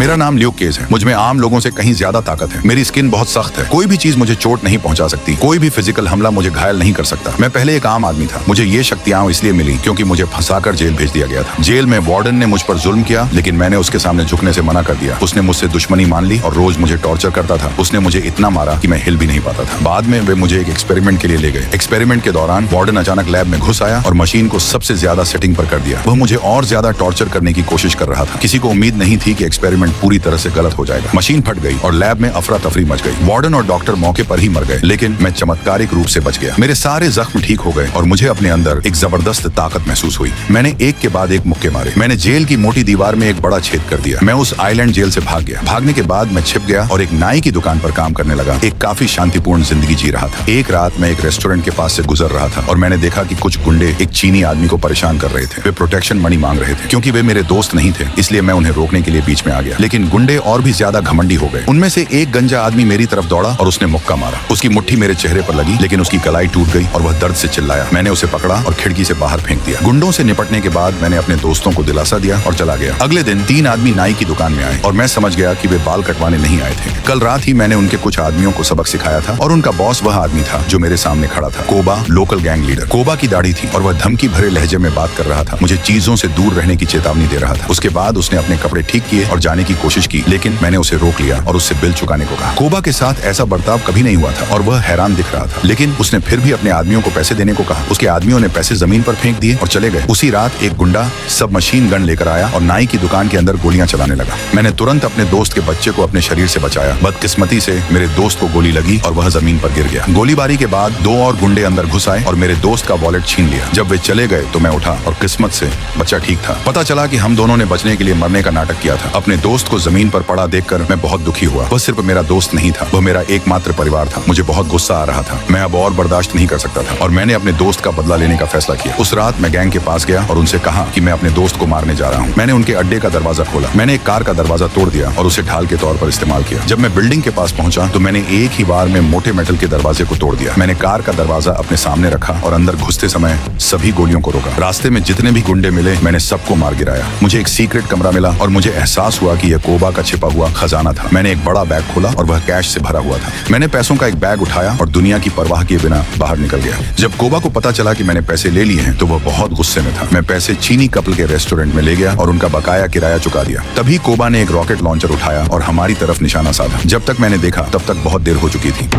मेरा नाम Luke cage है। मुझमें आम लोगों से कहीं ज्यादा ताकत है। मेरी स्किन बहुत सख्त है। कोई भी चीज मुझे चोट नहीं पहुंचा सकती। कोई भी फिजिकल हमला मुझे घायल नहीं कर सकता। मैं पहले एक आम आदमी था। मुझे ये शक्तियां इसलिए मिली क्योंकि मुझे फंसाकर जेल भेज दिया गया था। जेल में वार्डन ने मुझ पर जुल्म किया, लेकिन मैंने उसके सामने झुकने से मना कर दिया। उसने मुझसे दुश्मनी मान ली और रोज मुझे टॉर्चर करता था। उसने मुझे इतना मारा कि मैं हिल भी नहीं पाता था। बाद में वे मुझे एक एक्सपेरिमेंट के लिए ले गए। एक्सपेरिमेंट के दौरान वार्डन अचानक लैब में घुस आया और मशीन को सबसे ज्यादा सेटिंग पर कर दिया। वह मुझे और ज्यादा टॉर्चर करने की कोशिश कर रहा था। किसी को उम्मीद नहीं थी कि एक्सपेरिमेंट पूरी तरह से गलत हो जाएगा। मशीन फट गई और लैब में अफरा तफरी मच गई। वार्डन और डॉक्टर मौके पर ही मर गए, लेकिन मैं चमत्कारिक रूप से बच गया। मेरे सारे जख्म ठीक हो गए और मुझे अपने अंदर एक जबरदस्त ताकत महसूस हुई। मैंने एक के बाद एक मुक्के मारे। मैंने जेल की मोटी दीवार में एक बड़ा छेद कर दिया। मैं उस आइलैंड जेल से भाग गया। भागने के बाद मैं छिप गया और एक नाई की दुकान पर काम करने लगा। एक काफी शांतिपूर्ण जिंदगी जी रहा था। एक रात मैं एक रेस्टोरेंट के पास से गुजर रहा था और मैंने देखा कि कुछ गुंडे एक चीनी आदमी को परेशान कर रहे थे। वे प्रोटेक्शन मनी मांग रहे थे। क्योंकि वे मेरे दोस्त नहीं थे, इसलिए मैं उन्हें रोकने के लिए बीच में आ गया। लेकिन गुंडे और भी ज्यादा घमंडी हो गए। उनमें से एक गंजा आदमी मेरी तरफ दौड़ा और उसने मुक्का मारा। उसकी मुट्ठी मेरे चेहरे पर लगी, लेकिन उसकी कलाई टूट गई और वह दर्द से चिल्लाया। मैंने उसे पकड़ा और खिड़की से बाहर फेंक दिया। गुंडों से निपटने के बाद मैंने अपने दोस्तों को दिलासा दिया और चला गया। अगले दिन 3 आदमी नाई की दुकान में आए और मैं समझ गया कि वे बाल कटवाने नहीं आए थे। कल रात ही मैंने उनके कुछ आदमियों को सबक सिखाया था और उनका बॉस वह आदमी था जो मेरे सामने खड़ा था। कोबा, लोकल गैंग लीडर। कोबा की दाढ़ी थी और वह धमकी भरे लहजे में बात कर रहा था। मुझे चीजों से दूर रहने की चेतावनी दे रहा था। उसके बाद उसने अपने कपड़े ठीक किए और जाने की कोशिश की, लेकिन मैंने उसे रोक लिया और उससे बिल चुकाने को कहा। कोबा के साथ ऐसा बर्ताव कभी नहीं हुआ था और वह हैरान दिख रहा था, लेकिन उसने फिर भी अपने आदमियों को पैसे देने को कहा। उसके आदमियों ने पैसे जमीन पर फेंक दिए और चले गए। उसी रात एक गुंडा सब मशीन गन लेकर आया और नाई की दुकान के अंदर गोलियां चलाने लगा। मैंने तुरंत अपने दोस्त के बच्चे को अपने शरीर से बचाया। बदकिस्मती से मेरे दोस्त को गोली लगी और वह जमीन पर गिर गया। गोलीबारी के बाद 2 और गुंडे अंदर घुस आए और मेरे दोस्त का वॉलेट छीन लिया। जब वे चले गए तो मैं उठा और किस्मत से बच्चा ठीक था। पता चला कि हम दोनों ने बचने के लिए मरने का नाटक किया था। अपने दोस्त को जमीन पर पड़ा देखकर मैं बहुत दुखी हुआ। वह सिर्फ मेरा दोस्त नहीं था, वह मेरा एकमात्र परिवार था। मुझे बहुत गुस्सा आ रहा था। मैं अब और बर्दाश्त नहीं कर सकता था और मैंने अपने दोस्त का बदला लेने का फैसला किया। उस रात मैं गैंग के पास गया और उनसे कहा कि मैं अपने दोस्त को मारने जा रहा हूँ। मैंने उनके अड्डे का दरवाजा खोला। मैंने एक कार का दरवाजा तोड़ दिया और उसे ढाल के तौर पर इस्तेमाल किया। जब मैं बिल्डिंग के पास पहुंचा तो मैंने एक ही बार में मोटे मेटल के दरवाजे को तोड़ दिया। मैंने कार का दरवाजा अपने सामने रखा और अंदर घुसते समय सभी गोलियों को रोका। रास्ते में जितने भी गुंडे मिले मैंने सबको मार गिराया। मुझे एक सीक्रेट कमरा मिला और मुझे एहसास हुआ कि यह कोबा का छिपा हुआ खजाना था। मैंने एक बड़ा बैग खोला और वह कैश से भरा हुआ था। मैंने पैसों का एक बैग उठाया और दुनिया की परवाह किए बिना बाहर निकल गया। जब कोबा को पता चला कि मैंने पैसे ले लिए हैं तो वह बहुत गुस्से में था। मैं पैसे चीनी कपल के रेस्टोरेंट में ले गया और उनका बकाया किराया चुका दिया। तभी कोबा ने एक रॉकेट लॉन्चर उठाया और हमारी तरफ निशाना साधा। जब तक मैंने देखा तब तक बहुत देर हो चुकी थी।